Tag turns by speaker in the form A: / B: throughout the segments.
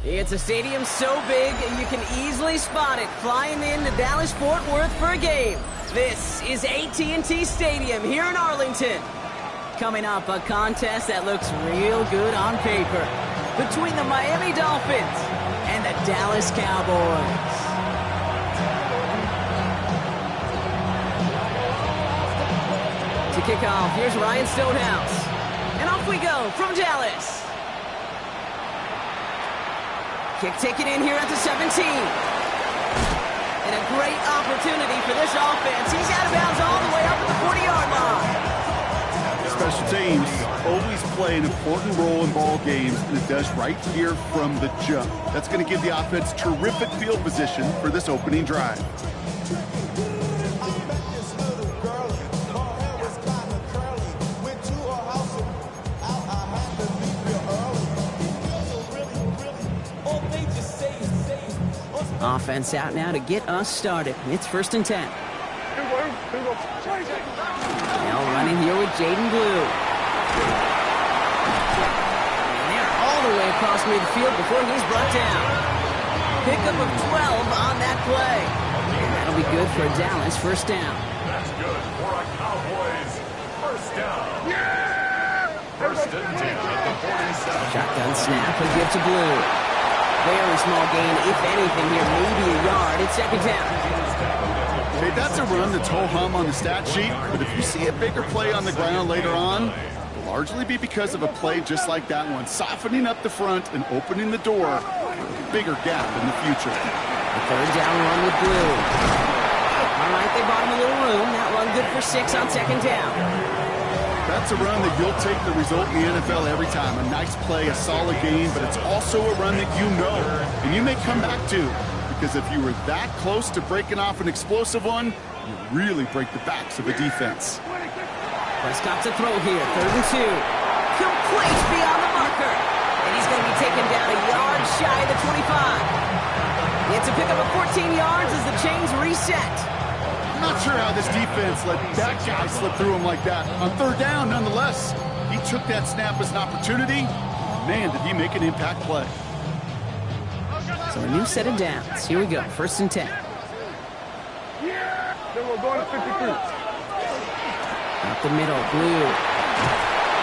A: It's a stadium so big you can easily spot it flying into Dallas-Fort Worth for a game. This is AT&T Stadium here in Arlington. Coming up, a contest that looks real good on paper between the Miami Dolphins and the Dallas Cowboys. To kick off, here's Ryan Stonehouse. And off we go from Dallas. Kick taken in here at the 17. And a great opportunity for this offense. He's out of bounds all the way up at the 40-yard line.
B: Special teams always play an important role in ball games, and it does right here from the jump. That's going to give the offense terrific field position for this opening drive.
A: Offense out now to get us started. It's 1st and 10. Now running here with Jaden Blue. And they're all the way across midfield before he's brought down. Pickup of 12 on that play. And that'll be good for Dallas. 1st down.
C: That's good for a Cowboys 1st down. Yeah! 1st and 10 at the 47.
A: Shotgun snap and give to Blue. Very small gain, if anything here, maybe a yard. It's 2nd down.
B: Okay, that's a run that's ho-hum on the stat sheet, but if you see a bigger play on the ground later on, it'll largely be because of a play just like that one, softening up the front and opening the door for a bigger gap in the future.
A: A 3rd down run with Blue. All right, they bought him a little room. That one good for 6 on 2nd down.
B: That's a run that you'll take the result in the NFL every time. A nice play, a solid game, but it's also a run that you know and you may come back to, because if you were that close to breaking off an explosive one, you really break the backs of the defense.
A: Prescott to throw here, 3rd and 2. Complete beyond the marker. And he's going to be taken down a yard shy of the 25. It's a pickup of 14 yards as the chains reset.
B: I'm not sure how this defense let that guy slip through him like that. On 3rd down, nonetheless, he took that snap as an opportunity. Man, did he make an impact play.
A: So a new set of downs. Here we go, 1st and 10.
D: Then we're going to 53.
A: Up the middle, Blue.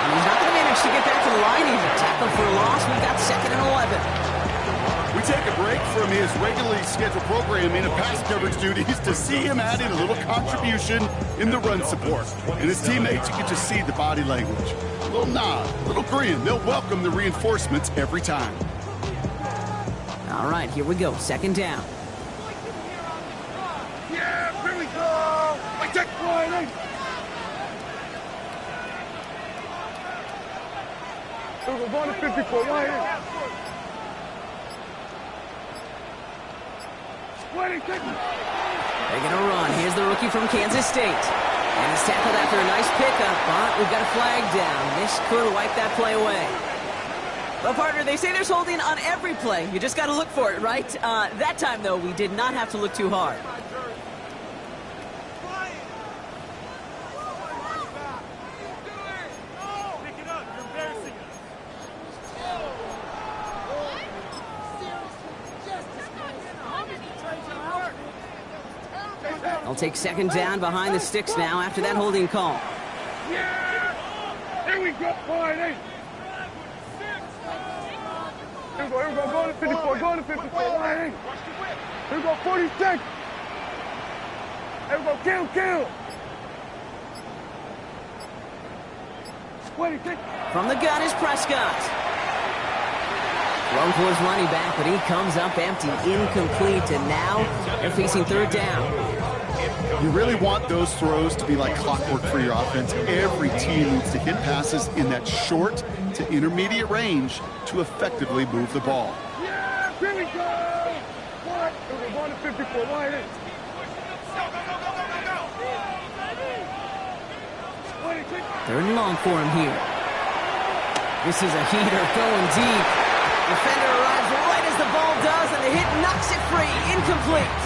A: And he's not going to manage to get back to the line even. Tackle for a loss. We've got 2nd and 11.
B: We take a break from his regularly scheduled programming and pass coverage duties to see him adding a little contribution in the run support. And his teammates, you can just see the body language. A little nod, a little grin. They'll welcome the reinforcements every time.
A: All right, here we go. 2nd down.
D: Yeah, here we go. I take one. We're going to 54. Right here.
A: They're going to run. Here's the rookie from Kansas State. And he's tackled after a nice pickup, but we've got a flag down. This could wipe that play away. Well, partner, they say there's holding on every play. You just got to look for it, right? That time, though, we did not have to look too hard. They'll take 2nd down behind the sticks now after that holding call.
D: Yeah! Here we go, boy. Here we go, go to 54, go to 54, right? Here we go, 46. Here we go, kill. 26.
A: From the gun is Prescott. Thrown towards running back, but he comes up empty, incomplete, and now they're facing 3rd down.
B: You really want those throws to be like clockwork for your offense. Every team needs to hit passes in that short to intermediate range to effectively move the ball.
D: Yeah, here we go. What? We're going to 54. Right in. Go.
A: 3rd and long for him here. This is a heater going deep. Defender arrives right as the ball does, and the hit knocks it free. Incomplete.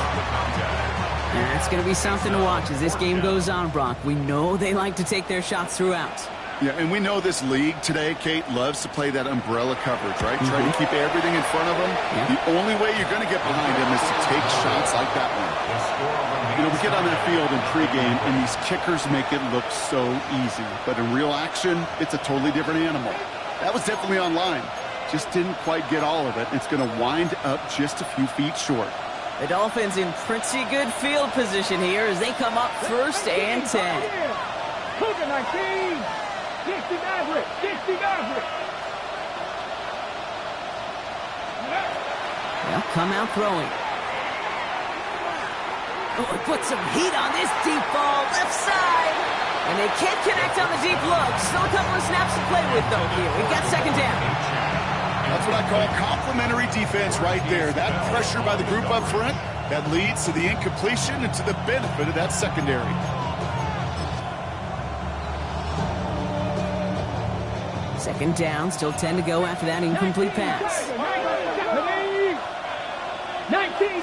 A: And that's going to be something to watch as this game goes on, Brock. We know they like to take their shots throughout.
B: Yeah, and we know this league today, Kate, loves to play that umbrella coverage, right? Try to keep everything in front of them. Yeah. The only way you're going to get behind them is to take shots like that one. You know, we get on that field in pregame, and these kickers make it look so easy. But in real action, it's a totally different animal. That was definitely on line. Just didn't quite get all of it. It's going to wind up just a few feet short.
A: The Dolphins in pretty good field position here as they come up 1st and 10.
D: Cougar 19. 60 Maverick.
A: They'll come out throwing. Oh, put some heat on this deep ball. Left side. And they can't connect on the deep look. Still a couple of snaps to play with, though, here. We've got 2nd down.
B: That's what I call complementary defense right there. That pressure by the group up front, that leads to the incompletion and to the benefit of that secondary.
A: Second down, still 10 to go after that incomplete pass.
D: 19.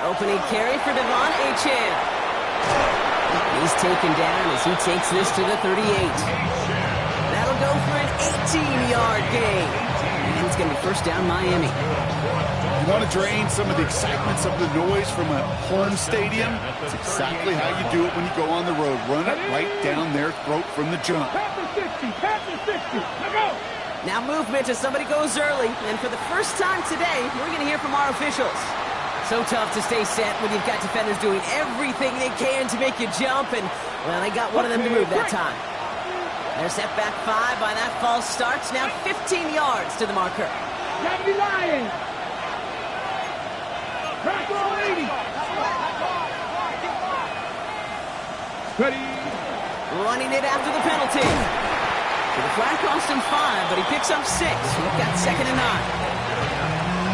A: Opening carry for Devon Achane. He's taken down as he takes this to the 38. That'll go for an 18-yard gain. And it's going to be 1st down Miami.
B: You want to drain some of the excitement, some of the noise from a home stadium? It's exactly how you do it when you go on the road. Run it right down their throat from the jump.
D: Pass the 60. Now go.
A: Now movement as somebody goes early. And for the first time today, we're going to hear from our officials. So tough to stay set when you've got defenders doing everything they can to make you jump. And, well, they got one of them to move that time. They're set back 5 by that false start. Now 15 yards to the marker.
D: Gotta be lying. Crack on 80. Ready.
A: Running it after the penalty. So the flag cost him 5, but he picks up 6. We've got 2nd and 9.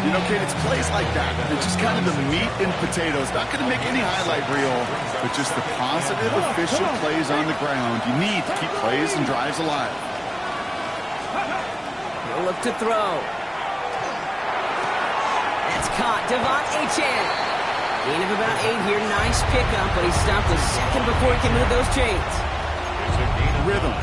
B: You know, Kate, it's plays like that. It's just kind of the meat and potatoes. Not going to make any highlight reel, but just the positive official plays on the ground. You need to keep plays and drives alive.
A: He'll look to throw. That's caught. Devon Achane. Gain of about 8 here. Nice pickup, but he stopped a second before he can move those chains.
B: Rhythm.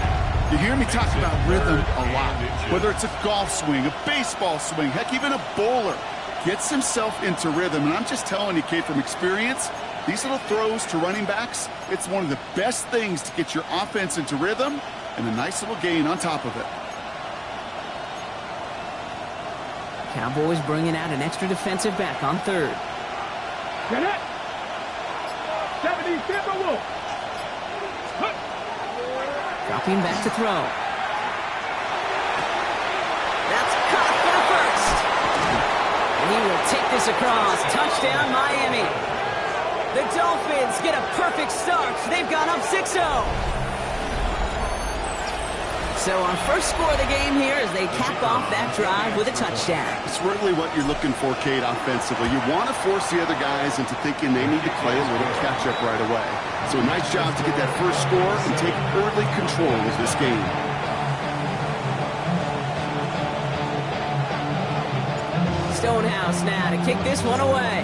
B: You hear me talk about rhythm a lot. Whether it's a golf swing, a baseball swing, heck, even a bowler gets himself into rhythm. And I'm just telling you, Kate, from experience, these little throws to running backs, it's one of the best things to get your offense into rhythm and a nice little gain on top of it.
A: Cowboys bringing out an extra defensive back on third.
D: Get it! 70,
A: Dropping back to throw. That's caught for the first. And he will take this across. Touchdown, Miami. The Dolphins get a perfect start. They've gone up 6-0. So our first score of the game here as they cap off that drive with a touchdown.
B: It's really what you're looking for, Kate, offensively. You want to force the other guys into thinking they need to play a little catch-up right away. So nice job to get that first score and take early control of this game.
A: Stonehouse now to kick this one away.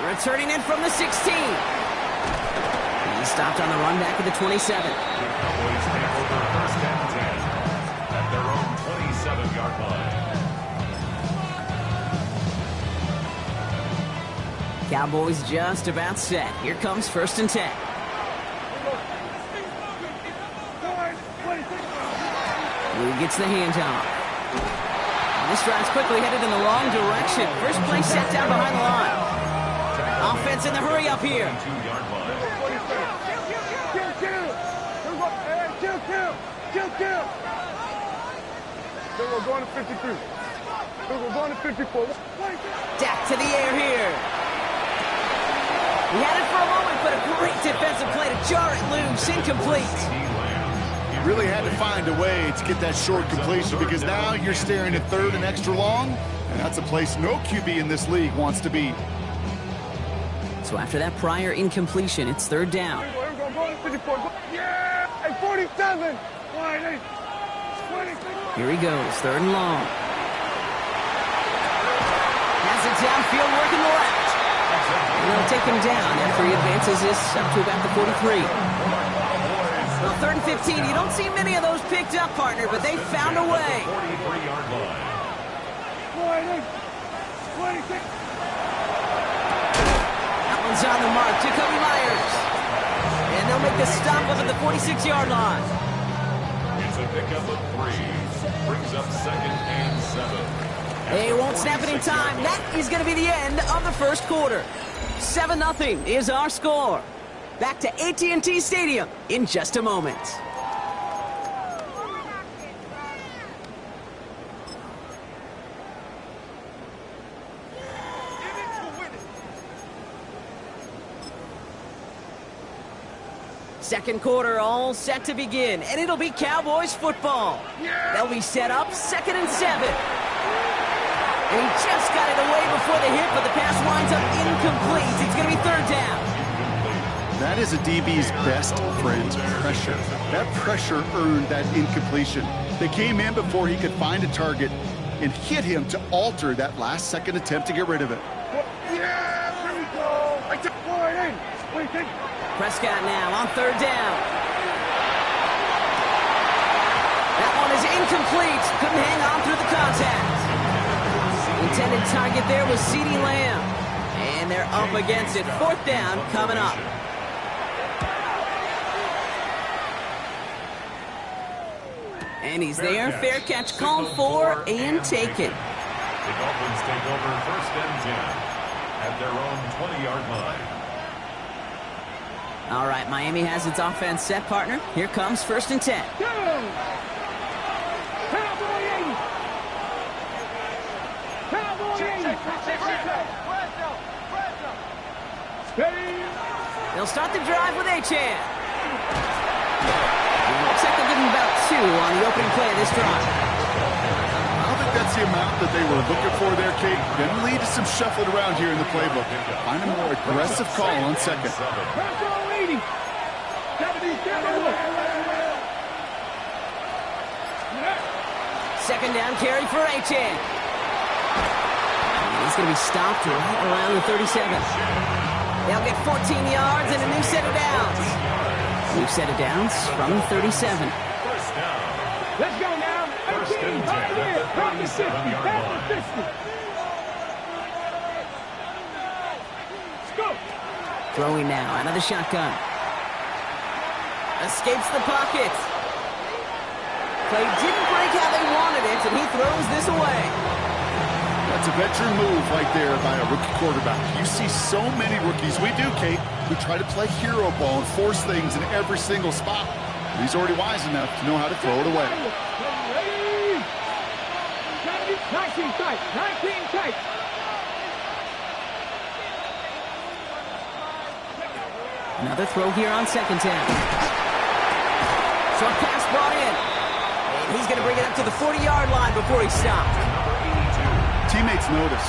A: Returning in from the 16. He stopped on the run back at the 27.
C: The Cowboys take over first and 10 at their own 27-yard line.
A: Cowboys just about set. Here comes first and 10. Who gets the handoff? This drive's quickly headed in the wrong direction. First play set down behind the line. Offense in the hurry up here.
C: 2-yard line.
D: Kill. We're going to 53. We're going to 54.
A: Dak to the air here. He had it for a moment, but a great defensive play to jar it loose. Incomplete.
B: Really had to find a way to get that short completion because now you're staring at third and extra long, and that's a place no QB in this league wants to be.
A: So after that prior incompletion, it's third down.
D: Yeah! Hey, 47!
A: Here he goes, third and long. Has it downfield, working the left. And they'll take him down after he advances this up to about the 43. Well, third and 15, you don't see many of those picked up, partner, but they found a way.
C: 43-yard line.
A: That one's on the mark. Jacoby Myers. And they'll make the stop up at the 46-yard line.
C: It's a pickup of 3. Brings up second and 7.
A: They won't snap it in time. That is going to be the end of the first quarter. 7-0 is our score. Back to AT&T Stadium in just a moment. Second quarter all set to begin, and it'll be Cowboys football. They'll be set up 2nd and 7. And he just got it away before the hit, but the pass winds up incomplete. It's going to be third down.
B: That is a DB's best friend, pressure. That pressure earned that incompletion. They came in before he could find a target and hit him to alter that last-second attempt to get rid of it.
D: Yeah, here we go.
A: Prescott now on third down. That one is incomplete. Couldn't hang on through the contact. Intended target there was CeeDee Lamb. And they're up against it. Fourth down coming up. And he's there. Fair catch called for and taken.
C: The Dolphins take over first and 10 at their own 20-yard line.
A: All right, Miami has its offense set, partner. Here comes first and 10. They'll start the drive with Achane. Looks like they'll give him about 2 on the opening play of this drive.
B: I don't think that's the amount that they were looking for there, Kate. Then lead to some shuffling around here in the playbook. Find a more aggressive call on second.
A: Second down carry for Achane. He's going to be stopped right around the 37. They'll get 14 yards and a new set of downs. New set of downs from the 37.
C: First down.
D: Let's go now.
C: First and 10 at the 37-yard line.
D: Let's go.
A: Throwing now out of the shotgun. Escapes the pocket. Play didn't break how they wanted it, and he throws this away.
B: That's a veteran move right there by a rookie quarterback. You see so many rookies, we do, Kate, who try to play hero ball and force things in every single spot. He's already wise enough to know how to throw it away.
D: 19 tight, 19 tight.
A: Another throw here on second down. Short pass brought in. And he's going to bring it up to the 40-yard line before he stopped.
B: Teammates notice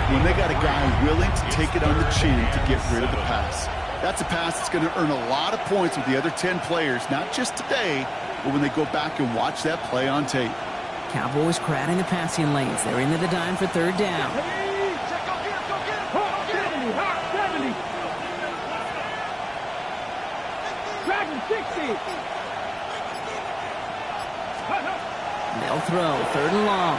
B: when they got a guy willing to take it on the chin to get rid of the pass. That's a pass that's going to earn a lot of points with the other 10 players, not just today, but when they go back and watch that play on tape.
A: Cowboys crowding the passing lanes. They're into the dime for third down.
D: 60.
A: They'll throw third and long.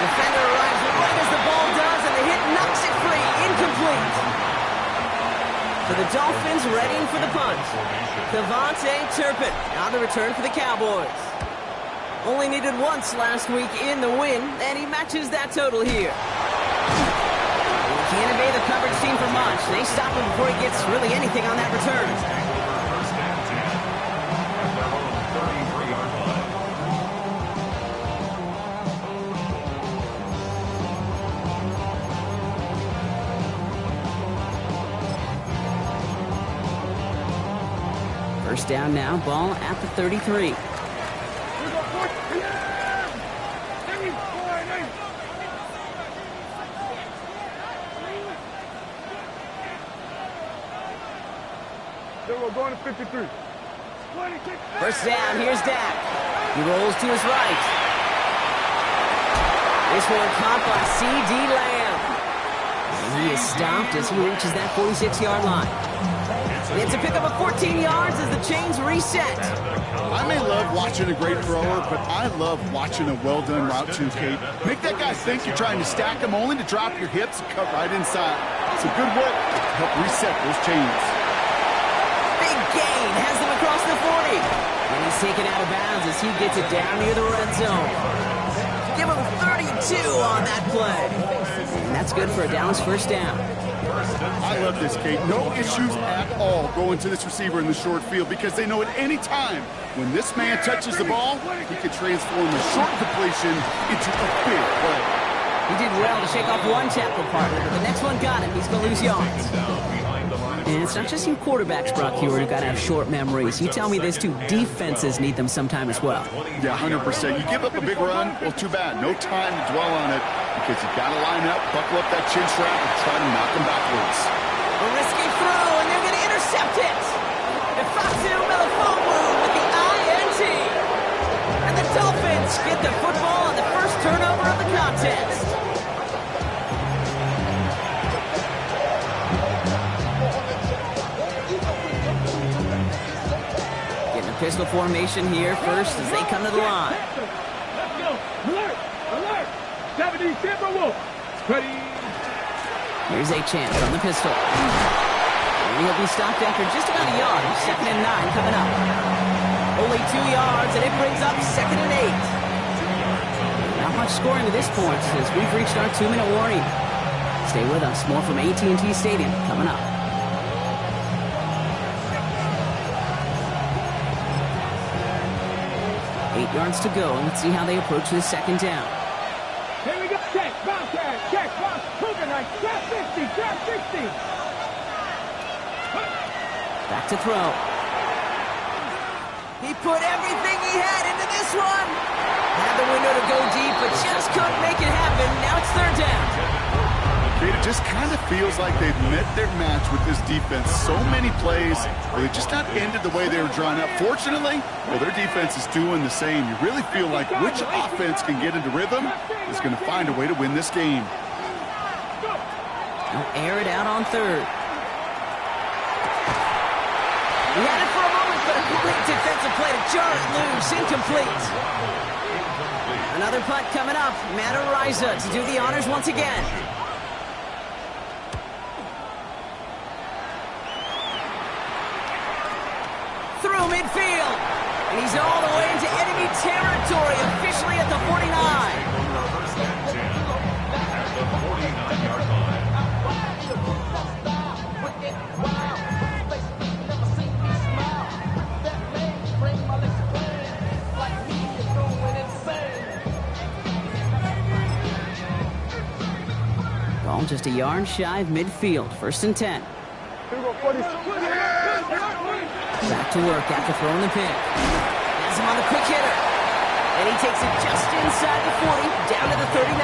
A: Defender arrives right as the ball does, and the hit knocks it free. Incomplete. For the Dolphins, readying for the punt. Devontae Turpin on the return for the Cowboys. Only needed once last week in the win, and he matches that total here. He can't obey the coverage team for much. They stop him before he gets really anything on that return.
C: First and 10 at their own 33-yard line.
A: First down now, ball at the 33.
D: We're going to 53.
A: First down, here's Dak. He rolls to his right. This one caught by C.D. Lamb. And he is stopped as he reaches that 46-yard line. It's a pickup of 14 yards as the chains reset.
B: I may love watching a great thrower, but I love watching a well-done route too, Kate. Make that guy think you're trying to stack him only to drop your hips and cut right inside. It's a good work to help reset those chains.
A: Big gain has them across the 40. And he's taken out of bounds as he gets it down near the red zone. Give him 32 on that play. And that's good for a Dallas first down.
B: I love this, Kate. No issues at all going to this receiver in the short field because they know at any time when this man touches the ball, he can transform a short completion into a big play.
A: He did well to shake off one tackle partner, but the next one got him. He's going to lose yards. And it's not just you quarterbacks, Brock Hewer, who got to have short memories. You tell me these two defenses need them sometime as well.
B: Yeah, 100%. You give up a big run, well, too bad. No time to dwell on it because you got to line up, buckle up that chin strap, and try to knock them backwards.
A: A risky throw, and they're going to intercept it. Defatu Melifonwu with the INT. And the Dolphins get the football on the first turnover of the contest. Pistol formation here first as they come to the line.
D: Let's go. Alert! Alert! 70 Timberwolves. Ready.
A: Here's a chance on the pistol. And he'll be stopped after just about a yard. Second and 9 coming up. Only 2 yards, and it brings up second and 8. Not much scoring to this point as we've reached our 2-minute warning. Stay with us. More from AT&T Stadium coming up. 8 yards to go, and let's see how they approach this second down.
D: Here we go. Check, bounce, check, bounce, Cougar night, trap 50, trap 60.
A: Back to throw. He put everything he had into this one. Had the window to go deep, but just couldn't make it happen. Now it's third down.
B: It just kind of feels like they've met their match with this defense. So many plays where they just not ended the way they were drawn up. Fortunately, well, their defense is doing the same. You really feel like which offense can get into rhythm is going to find a way to win this game.
A: They'll air it out on third. He had it for a moment, but a great defensive play to jar it loose. Incomplete. Another punt coming up. Matt Ariza to do the honors once again. through midfield. And he's all the way into enemy territory, officially at the 49.
C: First and 10 at the 49-yard line.
A: Ball just a yard shy of midfield. First and 10. Back to work after throwing the pick. Has him on the quick hitter. And he takes it just inside the 40, down to the 39.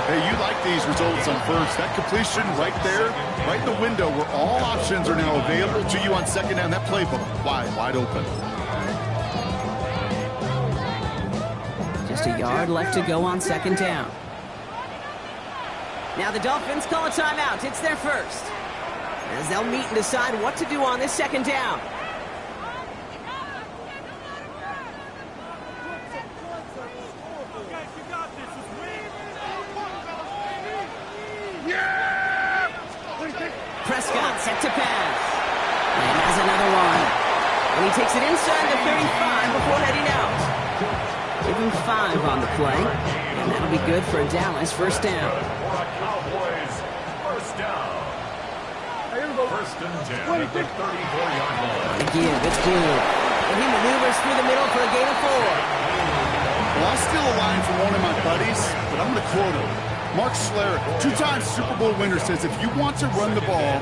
B: Hey, you like these results on first. That completion right there, right in the window where all options are now available to you on second down. That playbook wide open.
A: Just a yard left to go on second down. Now the Dolphins call a timeout. It's their first, as they'll meet and decide what to do on this second down. Prescott set to pass. And has another one. And he takes it inside the 35 before heading out. Give him 5 on the play. And that'll be good for Dallas first down.
C: Cowboys first down. First and 10 at the 34-yard line.
A: Again, it's good. And he maneuvers through the middle for a gain of 4.
B: Well, I'll steal a line from one of my buddies, but I'm going to quote him. Mark Schlereth, 2-time Super Bowl winner, says if you want to run the ball,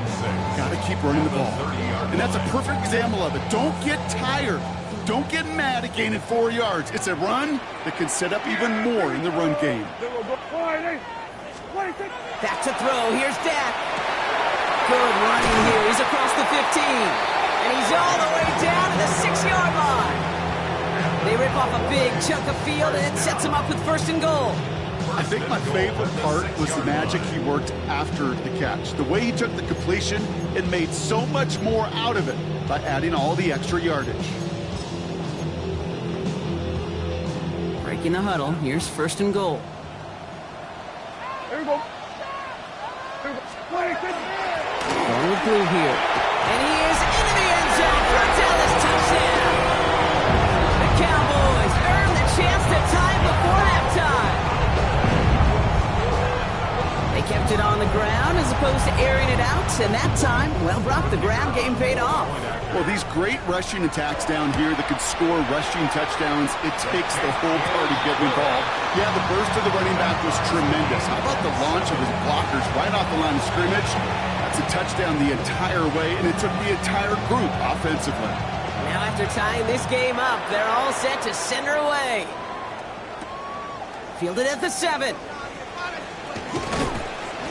B: got to keep running the ball. And that's a perfect example of it. Don't get tired. Don't get mad at gaining 4 yards. It's a run that can set up even more in the run game.
A: Back to throw. Here's Dak. Good running here. He's across the 15. And he's all the way down to the 6-yard line. They rip off a big chunk of field, and it sets him up with first and goal.
B: I think my favorite part was the magic he worked after the catch. The way he took the completion and made so much more out of it by adding all the extra yardage.
A: Breaking the huddle. Here's first and goal.
D: Here we go.
A: Going with blue here. And he is into the end zone for a Dallas touchdown. The Cowboys earn the chance to tie before halftime. They kept it on the ground as opposed to airing it out, and that time, well, Brock, the ground game paid off.
B: Well, these great rushing attacks down here that could score rushing touchdowns, it takes the whole party getting involved. Yeah, the burst of the running back was tremendous. How about the launch of his blockers right off the line of scrimmage? That's a touchdown the entire way, and it took the entire group offensively.
A: Now after tying this game up, they're all set to send her away. Fielded at the 7.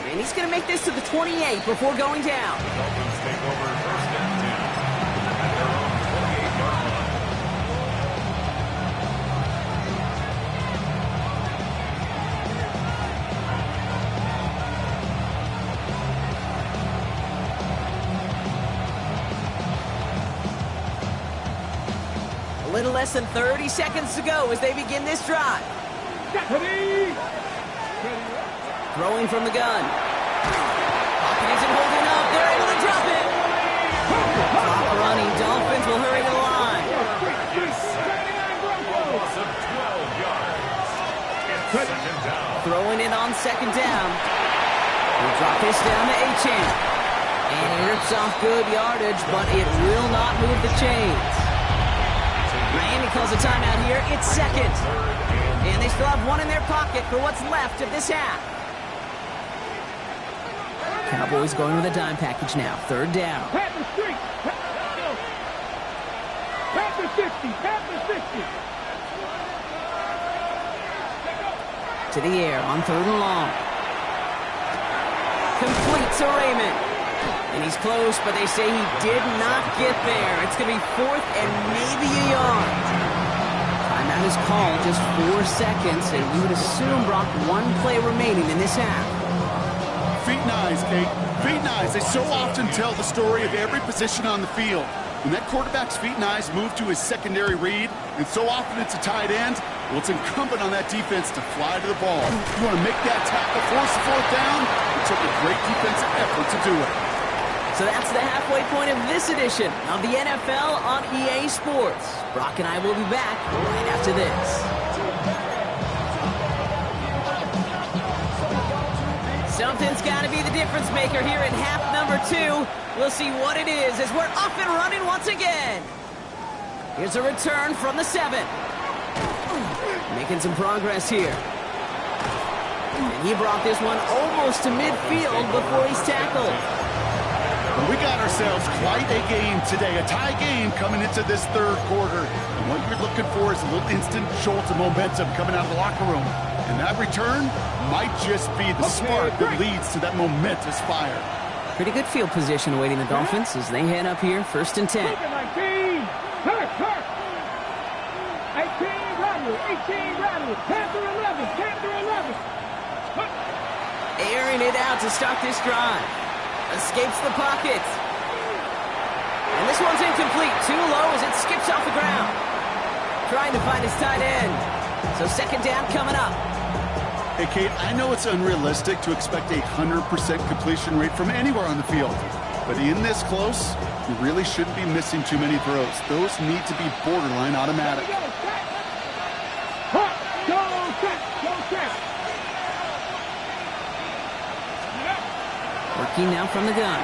A: And he's going to make this to the 28 before going down.
C: Dolphins take over first and 10 at their own 28-yard line.
A: A little less than 30 seconds to go as they begin this drive. Throwing from the gun. Pocket isn't holding up. They're able to drop it. Clock running. Dolphins will hurry to the line.
C: Loss of 12 yards. It's second down.
A: Throwing it on second down. We'll drop this down to Achane. And he rips off good yardage, but it will not move the chains. Miami calls a timeout here. It's second. And they still have one in their pocket for what's left of this half. Cowboys going with a dime package now. Third down.
D: Pat the street. Pat the 60. Pat the 60.
A: To the air on third and long. Complete to Raymond. And he's close, but they say he did not get there. It's going to be fourth and maybe a yard. Timeout is called, just 4 seconds, and you would assume, Brock, one play remaining in this half.
B: Feet and eyes, Kate. Feet and eyes. They so often tell the story of every position on the field. When that quarterback's feet and eyes move to his secondary read, and so often it's a tight end, well, it's incumbent on that defense to fly to the ball. You want to make that tackle, force the fourth down? It took a great defensive effort to do it.
A: So that's the halfway point of this edition of the NFL on EA Sports. Brock and I will be back right after this. Something's got to be the difference maker here in half number 2. We'll see what it is as we're up and running once again. Here's a return from the 7. Making some progress here. And he brought this one almost to midfield before he's tackled.
B: We got ourselves quite a game today, a tie game coming into this third quarter. And what you're looking for is a little instant jolt of momentum coming out of the locker room. And that return might just be the spark that leads to that momentous fire.
A: Pretty good field position awaiting the Dolphins as they head up here, 1st and 10.
D: 18, rattle, 18, rattle, Panther 11, Panther 11.
A: Airing it out to start this drive. Escapes the pocket. And this one's incomplete. Too low as it skips off the ground. Trying to find his tight end. So 2nd down coming up.
B: Hey, Kate, I know it's unrealistic to expect a 100% completion rate from anywhere on the field. But in this close, you really shouldn't be missing too many throws. Those need to be borderline automatic.
A: Working now from the gun.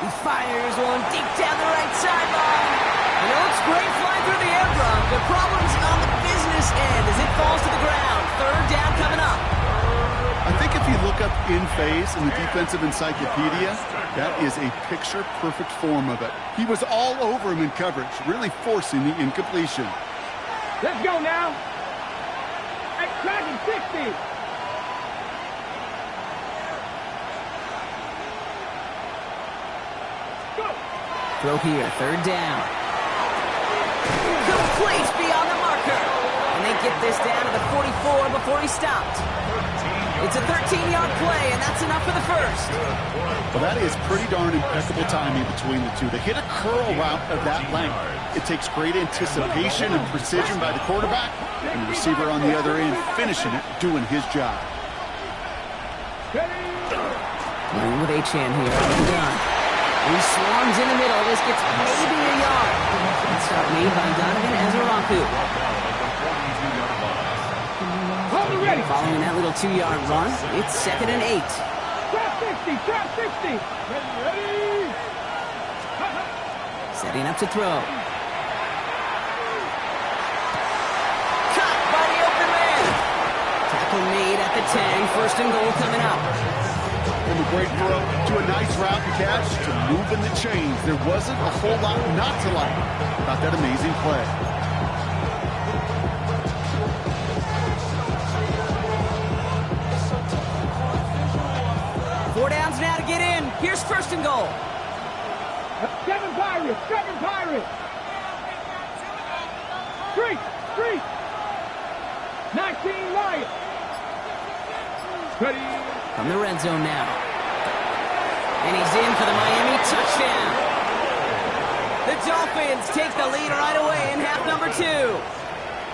A: He fires one deep down the right sideline. And it looks great flying through the air, Brock. The problem's on the business end as it falls to the ground. 3rd down coming up.
B: I think if you look up in phase in the defensive encyclopedia, that is a picture-perfect form of it. He was all over him in coverage, really forcing the incompletion.
D: Let's go now. Hey, tracking 60.
A: Throw here, 3rd down. Complete beyond the marker. And they get this down to the 44 before he stopped. It's a 13-yard play, and that's enough for the first.
B: Well, that is pretty darn impeccable timing between the two. They hit a curl route of that length. It takes great anticipation and precision by the quarterback, and the receiver on the other end finishing it, doing his job.
A: Playing with Achane here on the gun. He swarms in the middle. This gets maybe a yard. Stop made by Donovan Ezeraku. Following that little 2-yard run, it's 2nd and 8.
D: Trap 60, trap 60. Ready.
A: Setting up to throw. Caught by the open man. Tackle made at the 10. 1st and goal coming up.
B: From a great throw to a nice route and catch to moving the chains. There wasn't a whole lot not to like about that amazing play.
A: Four downs now to get in. Here's 1st and goal.
D: 7 Pirates, 7 Pirates. Street. 19 Lions. Ready.
A: From the red zone now. And he's in for the Miami touchdown. The Dolphins take the lead right away in half number 2.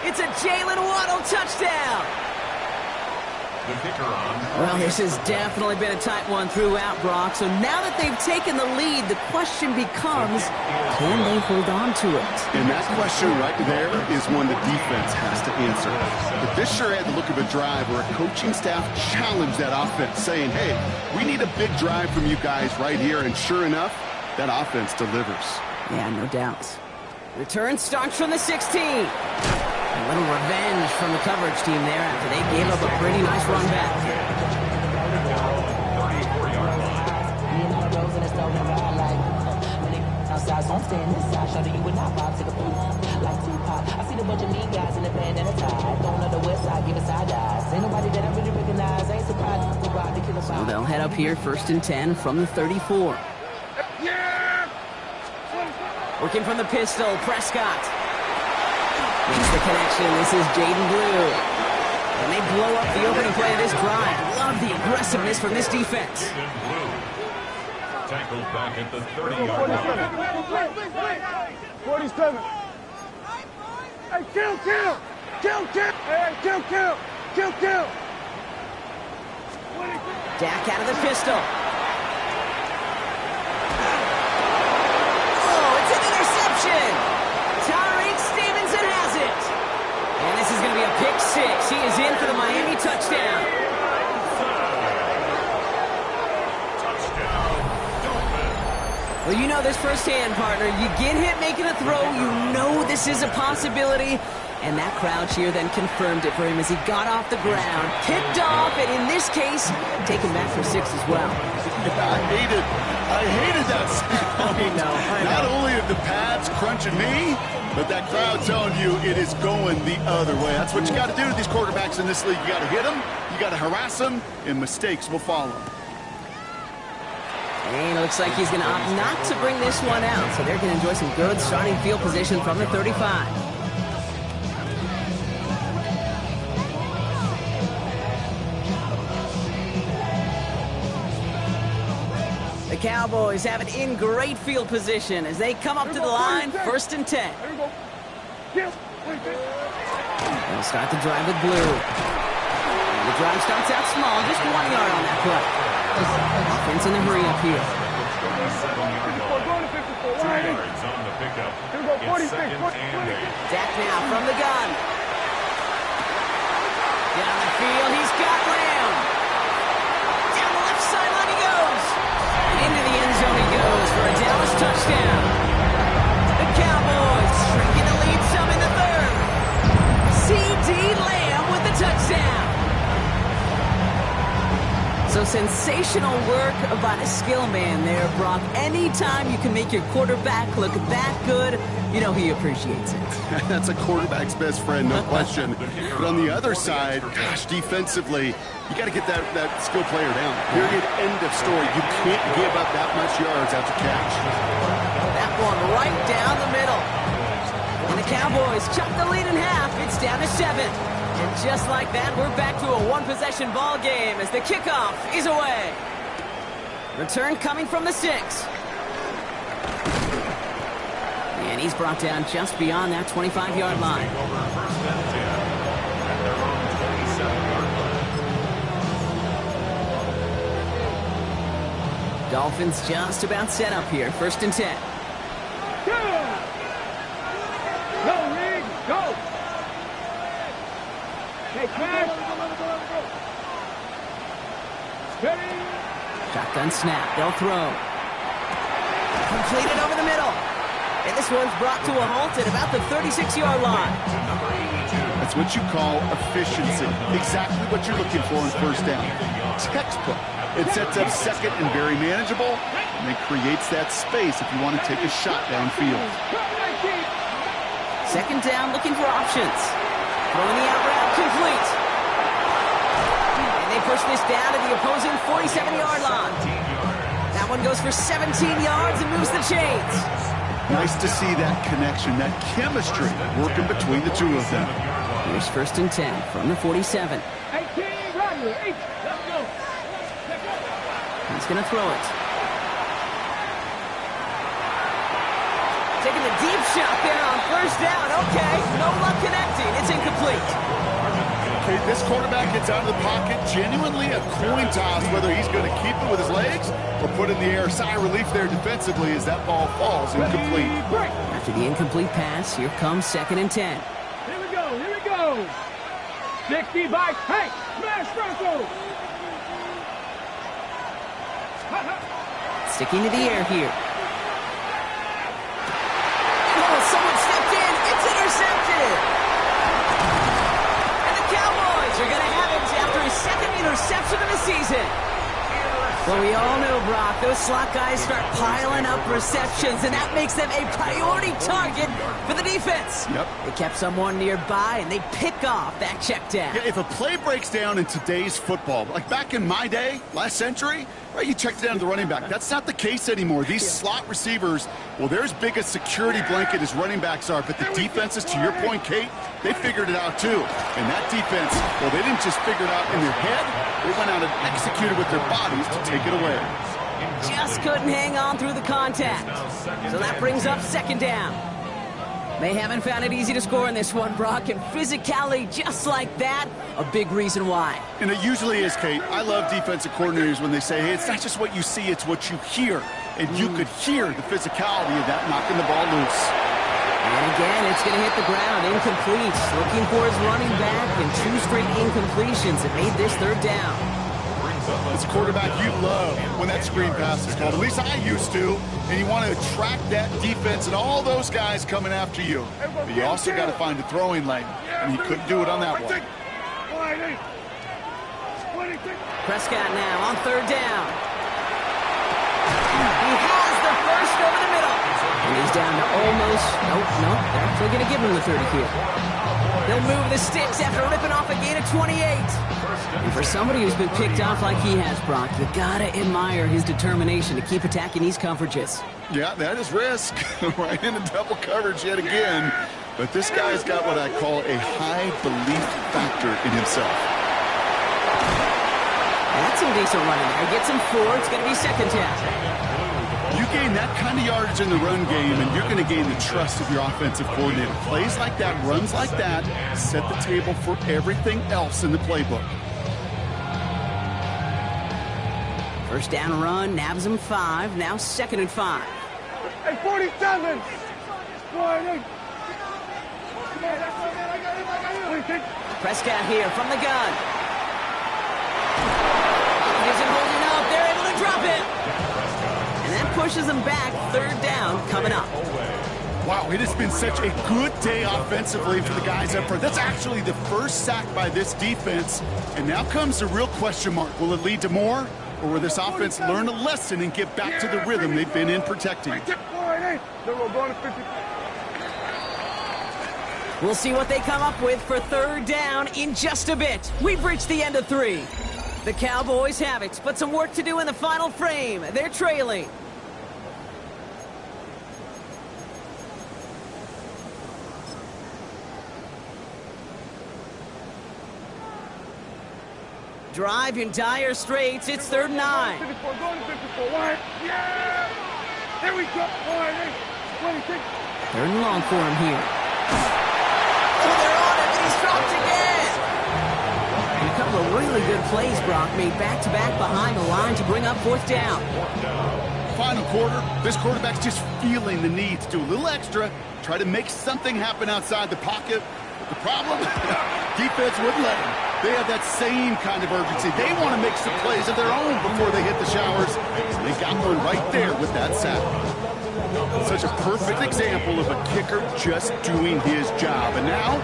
A: It's a Jalen Waddle touchdown. Well, this has definitely been a tight one throughout, Brock. So now that they've taken the lead, the question becomes, can they hold on to it?
B: And that question right there is one the defense has to answer. But this sure had the look of a drive where a coaching staff challenged that offense, saying, hey, we need a big drive from you guys right here. And sure enough, that offense delivers.
A: Yeah, no doubt. Return starts from the 16. A little revenge from the coverage team there after they gave up a pretty nice run back. So they'll head up here, 1st and 10 from the 34. Working from the pistol, Prescott. Makes the connection. This is Jaden Blue. And they blow up the opening play of this drive. Love the aggressiveness from this defense.
C: Tackled back at the 30-yard line.
D: 47. Hey, kill. Hey, kill.
A: Dak out of the pistol. Well, you know this firsthand, partner. You get hit making a throw, you know this is a possibility. And that crowd cheer then confirmed it for him as he got off the ground, picked off, and in this case, taken back for 6 as well.
B: I hated that sound.
A: I know.
B: Not only are the pads crunching me, but that crowd telling you it is going the other way. That's what you got to do to these quarterbacks in this league. You got to hit them, you got to harass them, and mistakes will follow.
A: And it looks like he's going to opt not to bring this one out, so they're going to enjoy some good starting field position from the 35. The Cowboys have it in great field position as they come up to the line, 1st and 10. They'll start the drive with blue. And the drive starts out small, just 1 yard on that play. Offense in a hurry up here.
C: 2 yards on the pickup. It's 2nd and 8.
A: Dak now from the gun. Down the field, he's got Lamb. Down the left sideline he goes. Into the end zone he goes for a Dallas touchdown. The Cowboys shrinking the lead some in the 3rd. C.D. Lamb with the touchdown. So sensational work by the skill man there, Brock. Anytime you can make your quarterback look that good, you know he appreciates it.
B: That's a quarterback's best friend, no question. But on the other side, gosh, defensively, you got to get that skill player down. Period, end of story. You can't give up that much yards after catch.
A: That one right down the middle. And the Cowboys chop the lead in half. It's down to 7. And just like that, we're back to a one-possession ball game as the kickoff is away. Return coming from the 6. And he's brought down just beyond that 25-yard line.
C: Over 1st and 10 at their own 27-yard line.
A: Dolphins just about set up here, 1st and 10.
D: Go, Reed, go! Hey, Cash! Steady!
A: Shotgun snap, they'll throw. Completed over the middle. And this one's brought to a halt at about the 36-yard line.
B: That's what you call efficiency. Exactly what you're looking for in 1st down. Textbook. It sets up 2nd and very manageable, and it creates that space if you want to take a shot downfield.
A: 2nd down, looking for options. Throwing the out route, complete. And they push this down to the opposing 47-yard line. That one goes for 17 yards and moves the chains.
B: Nice to see that connection, that chemistry working between the two of them.
A: Here's 1st and 10 from the 47.
D: 18, run, 8, let's go.
A: He's going to throw it. Taking the deep shot there on 1st down. Okay, no luck connecting. It's incomplete.
B: Okay, this quarterback gets out of the pocket, genuinely a coin toss whether he's going to keep it with his legs or put in the air. Sigh of relief there defensively as that ball falls incomplete.
A: After the incomplete pass, here comes 2nd and 10.
D: Here we go. 60 by Hank, smash Franco.
A: Sticking to the air here. Oh, someone stepped in. It's intercepted. And the Cowboys are going to have it after his 2nd interception of the season. Well, we all know, Brock, those slot guys start piling up receptions, and that makes them a priority target for the defense.
B: Yep.
A: They kept someone nearby, and they pick off that check down.
B: Yeah, if a play breaks down in today's football, like back in my day, last century, right, you checked it down to the running back. That's not the case anymore. These slot receivers, well, they're as big a security blanket as running backs are, but the defenses, to your point, Kate, they figured it out too. And that defense, well, they didn't just figure it out in their head. They went out and executed with their bodies to take it away.
A: Just couldn't hang on through the contact. So that brings up 2nd down. They haven't found it easy to score in this one, Brock, and physicality just like that, a big reason why.
B: And it usually is, Kate. I love defensive coordinators when they say, hey, it's not just what you see, it's what you hear. And you could hear the physicality of that knocking the ball loose.
A: And again, it's going to hit the ground, incomplete. Looking for his running back, and 2 straight incompletions that made this 3rd down.
B: As a quarterback, you love when that screen pass is called. At least I used to. And you want to attract that defense and all those guys coming after you. But you also got to find a throwing lane. And he couldn't do it on that one.
A: Prescott now on third down. He has the first over the middle. And he's down to almost... Nope. They're actually going to give him the 30 here. They'll move the sticks after ripping off a gain of 28. And for somebody who's been picked off like he has, Brock, you gotta admire his determination to keep attacking these coverages.
B: Yeah, that is risk. Right into double coverage yet again. But this guy's got what I call a high belief factor in himself.
A: That's some decent running there. Gets him 4. It's going to be second down.
B: You gain that kind of yardage in the run game, and you're going to gain the trust of your offensive coordinator. Plays like that, runs like that, set the table for everything else in the playbook.
A: First down run, nabs him 5. Now second and 5.
D: Hey, 47!
A: Prescott here from the gun. Isn't holding up. They're able to drop it. And that pushes them back. Third down coming up.
B: Wow, it has been such a good day offensively for the guys up front. That's actually the first sack by this defense. And now comes the real question mark. Will it lead to more? Or will this offense learn a lesson and get back to the rhythm they've been in protecting?
A: We'll see what they come up with for third down in just a bit. We've reached the end of 3. The Cowboys have it, but some work to do in the final frame. They're trailing. Drive in dire straits. It's third and 9.
D: 54, going to 54. Yeah! There we go. 26.
A: Third and long for him here. Oh, they're on it, and he's dropped again. And a couple of really good plays, Brock, made back-to-back behind the line to bring up fourth down.
B: Final quarter, this quarterback's just feeling the need to do a little extra, try to make something happen outside the pocket. The problem? Defense wouldn't let them. They have that same kind of urgency. They want to make some plays of their own before they hit the showers. They got one right there with that sack. Such a perfect example of a kicker just doing his job. And now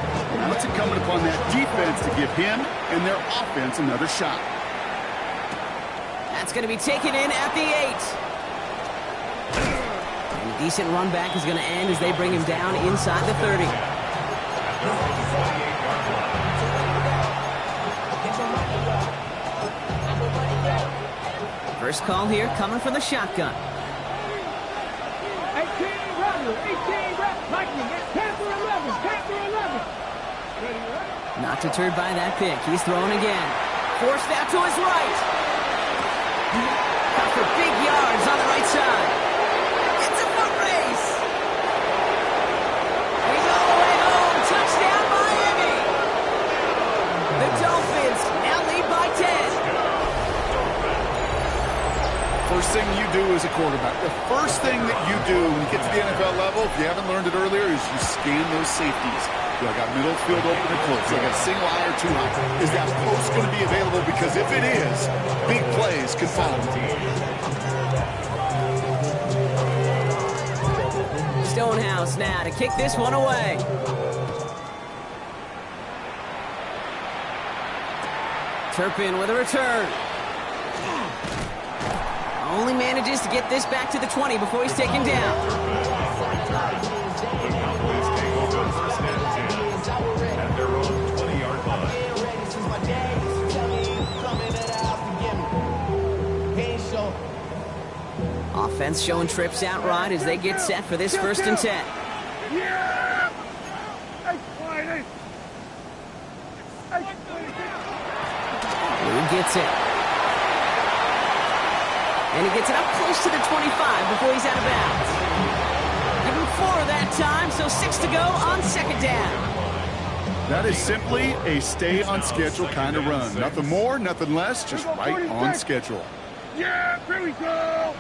B: it's incumbent upon that defense to give him and their offense another shot.
A: That's going to be taken in at the 8. And a decent run back is going to end as they bring him down inside the 30. First call here coming from the shotgun.
D: 18 runners, 18 reps, Lightning, 10 for 11, 10 for 11.
A: Not deterred by that pick. He's throwing again. Forced out to his right. Got for big yards on the right side. It's a foot race. He's all the way home. Touchdown, Miami. The Dolphins now lead by 10.
B: First thing you do as a quarterback, the first thing that you do when you get to the NFL level, if you haven't learned it earlier, is you scan those safeties. Do I got middle field open or close? Do I got a single eye or two high? Is that post going to be available? Because if it is, big plays can follow.
A: Stonehouse now to kick this one away. Turpin with a return. Only manages to get this back to the 20 before he's taken down.
C: At their own 20-yard line.
A: Offense showing trips outright as they get set for this first and 10.
D: Yeah!
A: Blue gets it. And he gets it up close to the 25 before he's out of bounds. Give him 4 that time, so 6 to go on second down.
B: That is simply a stay on schedule kind of run. Nothing more, nothing less, just right on schedule.
D: Yeah, here we go.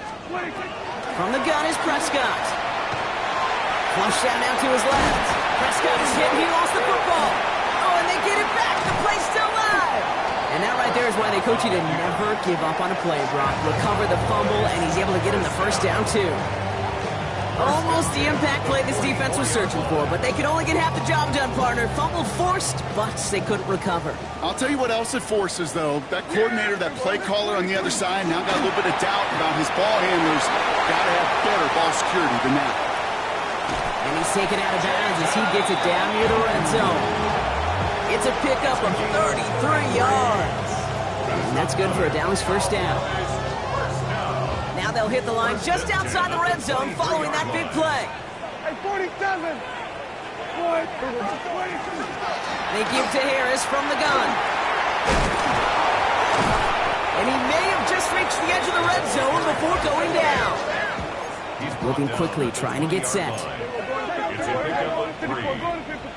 A: From the gun is Prescott. Flush out now to his left. Prescott is hit. He lost the football. Oh, and they get it back. The play's still live. And that right there is why they coach you to never give up on a play, Brock. Recover the fumble, and he's able to get him the first down, too. Almost the impact play this defense was searching for, but they could only get half the job done, partner. Fumble forced, but they couldn't recover.
B: I'll tell you what else it forces, though. That coordinator, that play caller on the other side, now got a little bit of doubt about his ball handlers. Got to have better ball security than that.
A: And he's taken out of bounds as he gets it down near the red zone. It's a pickup of 33 yards. And that's good for a Dallas first down. Now they'll hit the line just outside the red zone following that big play.
D: Hey, 47. What?
A: They give to Harris from the gun. And he may have just reached the edge of the red zone before going down. Moving quickly, trying to get set.
C: It's a pickup of 3.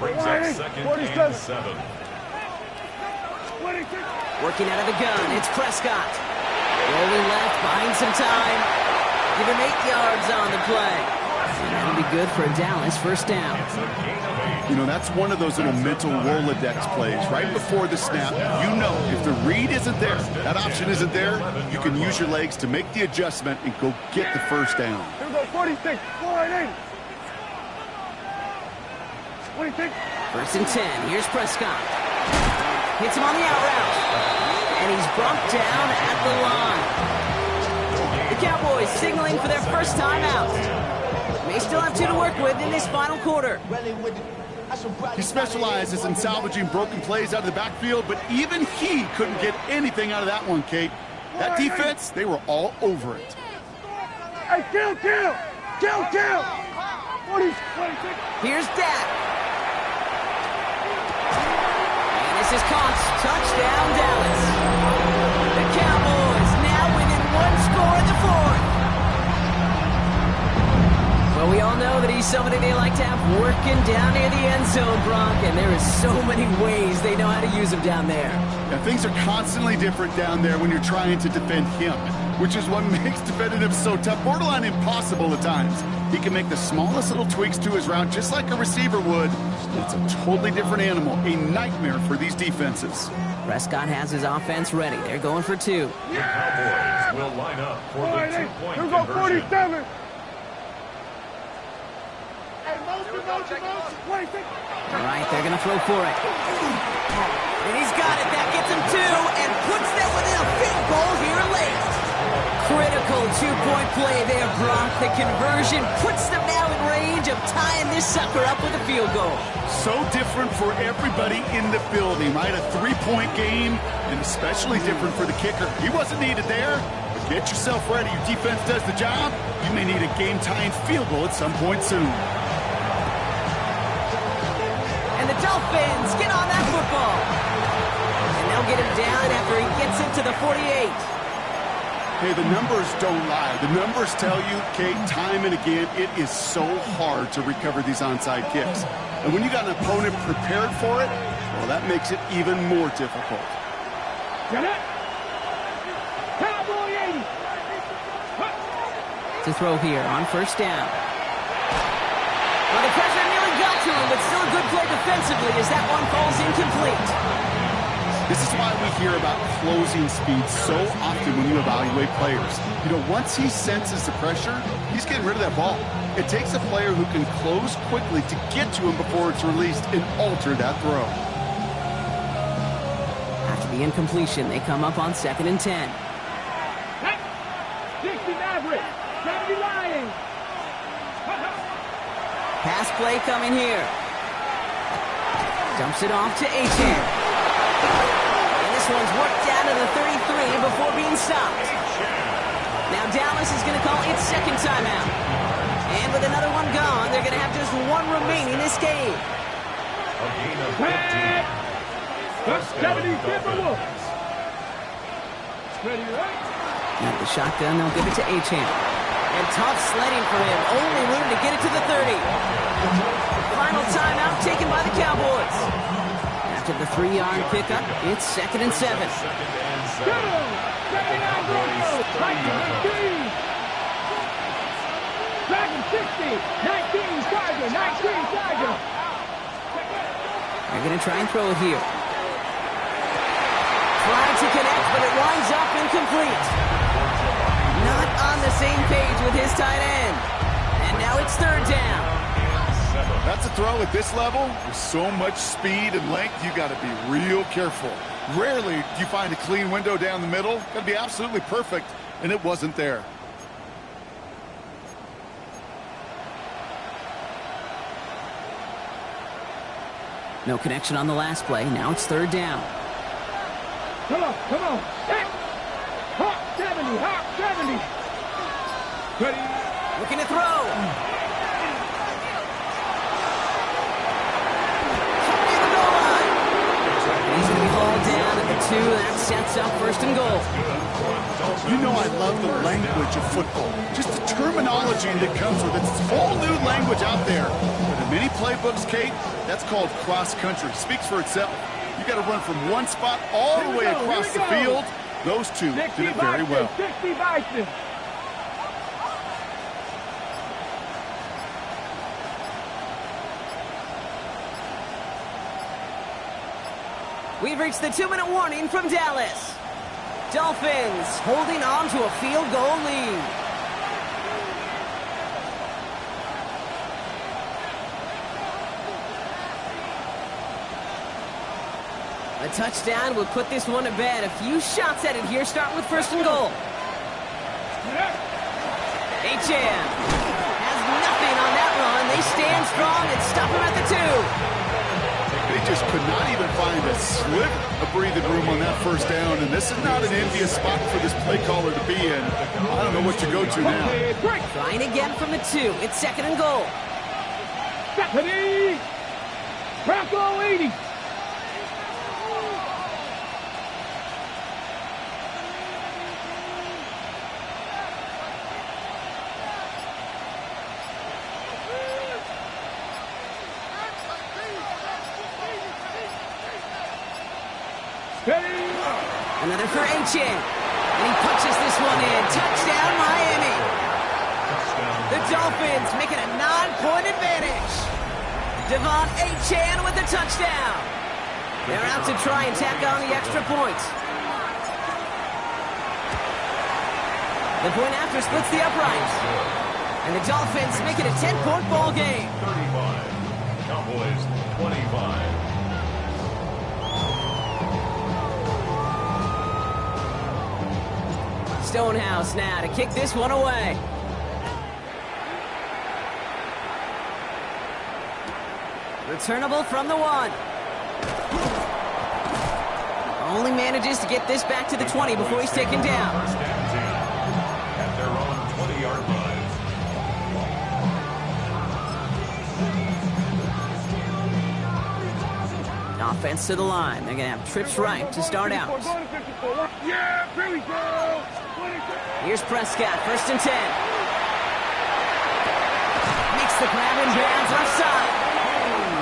C: Brings up second and 7.
A: Working out of the gun, it's Prescott. Rolling left, buying some time. Give him 8 yards on the play. And that'll be good for a Dallas first down.
B: You know, that's one of those little mental Rolodex plays. Right before the snap, you know if the read isn't there, that option isn't there, you can use your legs to make the adjustment and go get the first down.
D: Here we go, 46. 48. 26.
A: First and 10. Here's Prescott. Hits him on the out route. And he's brought down at the line. The Cowboys signaling for their first time out. May still have 2 to work with in this final quarter.
B: He specializes in salvaging broken plays out of the backfield, but even he couldn't get anything out of that one, Kate. That defense, they were all over it.
D: Hey, kill! 26.
A: Here's Dak. And this is caught. Touchdown, Dallas. The Cowboys now within 1 score in the 4th. Well, we all know that he's somebody they like to have working down near the end zone, Brock, and there is so many ways they know how to use him down there.
B: Yeah, things are constantly different down there when you're trying to defend him, which is what makes defending him so tough, borderline impossible at times. He can make the smallest little tweaks to his route just like a receiver would. It's a totally different animal, a nightmare for these defenses.
A: Prescott has his offense ready. They're going for 2.
C: The Cowboys will line up for the 2-point
D: Here we go,
C: conversion.
D: 47.
A: All right, they're going to throw for it. And he's got it. That gets him 2 and puts them within a field goal here late. Critical 2-point play there, Brock. The conversion puts them now in range of tying this sucker up with a field goal.
B: So different for everybody in the building, right? A 3-point game, and especially different for the kicker. He wasn't needed there, but get yourself ready. Your defense does the job. You may need a game-tying field goal at some point soon.
A: And the Dolphins get on that football. And they'll get him down after he gets into the 48.
B: Hey, the numbers don't lie. The numbers tell you, Kate, time and again, it is so hard to recover these onside kicks. And when you got an opponent prepared for it, well, that makes it even more difficult.
D: Get it? Cowboy 80.
A: To throw here on first down. Well, the pressure nearly got to him, but still a good play defensively as that one falls incomplete.
B: This is why we hear about closing speed so often when you evaluate players. You know, once he senses the pressure, he's getting rid of that ball. It takes a player who can close quickly to get to him before it's released and alter that throw.
A: After the incompletion, they come up on 2nd and 10.
D: 60 Maverick. 70 Lions.
A: Pass play coming here. Dumps it off to Achane. And this one's worked down to the 33 before being stopped. Now Dallas is going to call its 2nd timeout. And with another one gone, they're going to have just 1 remaining in this game.
C: A gain of 15. First down,
D: 70
C: Dolphins.
D: Ready, right?
A: Now the shotgun, they'll give it to Achane. And tough sledding for him. Only room to get it to the 30. Final timeout taken by the Cowboys. After the 3-yard pickup, it's 2nd and 7.
D: Go! 79 Broncos. 19. Dragon 60. 19 Tiger. 19 Tiger.
A: They're going to try and throw it here. Flag to connect, but it winds up incomplete. Not on the same page with his tight end. And now it's third down.
B: That's a throw at this level. With so much speed and length, you got to be real careful. Rarely do you find a clean window down the middle. Got to be absolutely perfect, and it wasn't there.
A: No connection on the last play. Now it's third down.
D: Come on, come on. Hot 70, hot 70. Ready?
A: Looking to throw. Near the goal line. And he's going to be hauled down at the 2. That sets up first and goal.
B: You know I love the language of football. Just the terminology that comes with it. It's a whole new language out there. But in many playbooks, Kate, that's called cross-country. Speaks for itself. You got to run from one spot all the way across the field. Those two did it very well.
D: 60 Bison.
A: We've reached the 2-minute warning from Dallas. Dolphins holding on to a field goal lead. A touchdown would put this one to bed. A few shots at it here, starting with first and goal. HM has nothing on that run. They stand strong and stop him at the 2.
B: They just could not even find a sliver of breathing room on that first down, and this is not an envious spot for this play caller to be in. I don't know what to go to now.
A: Trying again from the 2. It's second and goal.
D: Stephanie! Bronco 80!
A: Another for HN. And he punches this one in. Touchdown, Miami. The Dolphins making a 9-point advantage. Devon HN with the touchdown. They're out to try and tack on the extra point. The point after splits the uprights. And the Dolphins make it a 10-point ball game.
C: 35. Cowboys 25.
A: Stonehouse now to kick this one away. Returnable from the 1. Only manages to get this back to the 20 before he's taken down.
C: At their own 20-yard line.
A: Offense to the line. They're going to have trips right to start out.
D: Yeah, here we go.
A: Here's Prescott, first and 10. Makes the grab and bounds offside.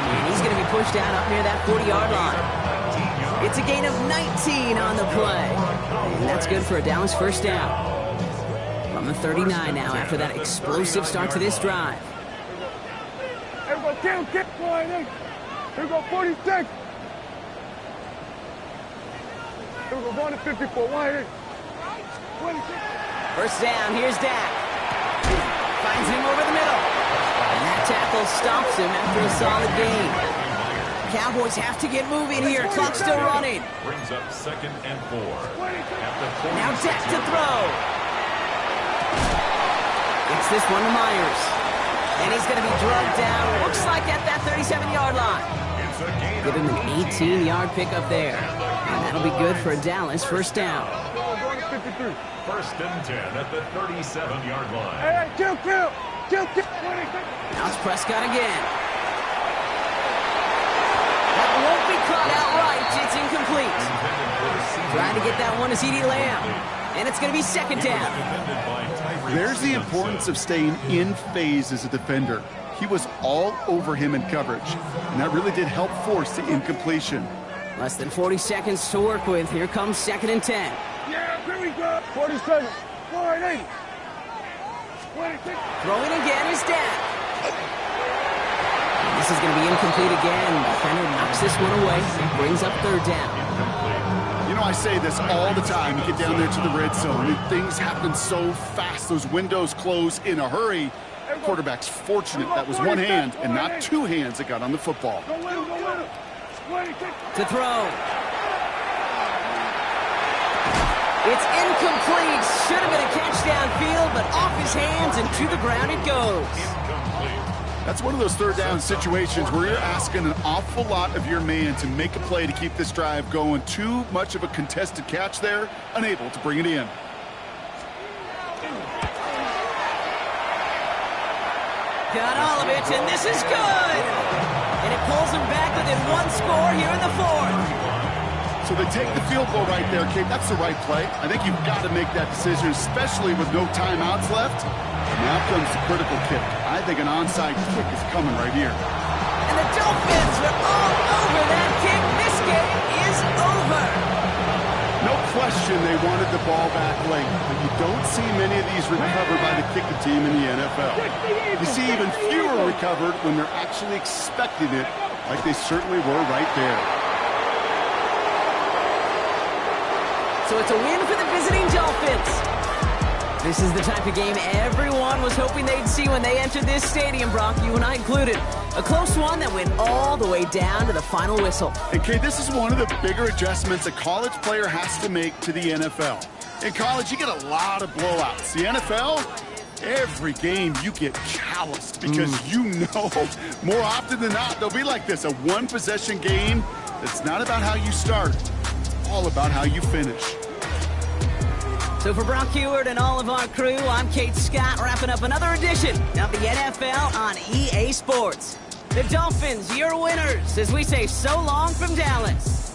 A: And he's going to be pushed out up near that 40-yard line. It's a gain of 19 on the play. And that's good for a Dallas first down. From the 39 now after that explosive start to this drive.
D: Everybody down, get flying in. Here we go, 46. Here we go, going to 54. Wide in. 26.
A: First down, here's Dak. Finds him over the middle. And that tackle stops him after a solid gain. Cowboys have to get moving here. Clock's still running.
C: Brings up 2nd and 4.
A: Now Dak to throw. Gets this one to Myers. And he's going to be drugged down. Looks like at that 37-yard line. Give him an 18-yard pickup there. And that'll be good for a Dallas first down.
C: First and 10 at the 37-yard line.
D: Hey, kill.
A: Now it's Prescott again. That won't be caught outright. It's incomplete. Trying to get that one to CeeDee Lamb. And it's going to be second down.
B: There's the importance of staying in phase as a defender. He was all over him in coverage, and that really did help force the incompletion.
A: Less than 40 seconds to work with. Here comes second and 10.
D: Yeah, here we go. 47. 48. 26.
A: Throwing again is Dak. This is going to be incomplete again. Defender knocks this one away. Brings up third down.
B: You know, I say this all the time. You get down there to the red zone, and things happen so fast. Those windows close in a hurry. The quarterback's fortunate that was one hand and not two hands that got on the football.
A: To throw. It's incomplete. Should have been a catch downfield, but off his hands and to the ground it goes.
B: That's one of those third down situations where you're asking an awful lot of your man to make a play to keep this drive going. Too much of a contested catch there, unable to bring it in.
A: Got all of it, and this is good. And it pulls him back within one score here in the fourth.
B: So they take the field goal right there, Kate. That's the right play. I think you've got to make that decision, especially with no timeouts left. Now comes the critical kick. I think an onside kick is coming right here.
A: And the Dolphins are all over that kick. This game is over.
B: No question they wanted the ball back late, but you don't see many of these recovered by the kicking team in the NFL. You see even fewer recovered when they're actually expecting it, like they certainly were right there.
A: So it's a win for the visiting Dolphins. This is the type of game everyone was hoping they'd see when they entered this stadium, Brock, you and I included. A close one that went all the way down to the final whistle.
B: And, Kate, this is one of the bigger adjustments a college player has to make to the NFL. In college, you get a lot of blowouts. The NFL, every game you get calloused because you know more often than not they'll be like this, a one-possession game that's not about how you start. It's all about how you finish.
A: So for Brock Heward and all of our crew, I'm Kate Scott, wrapping up another edition of the NFL on EA Sports. The Dolphins, your winners, as we say so long from Dallas.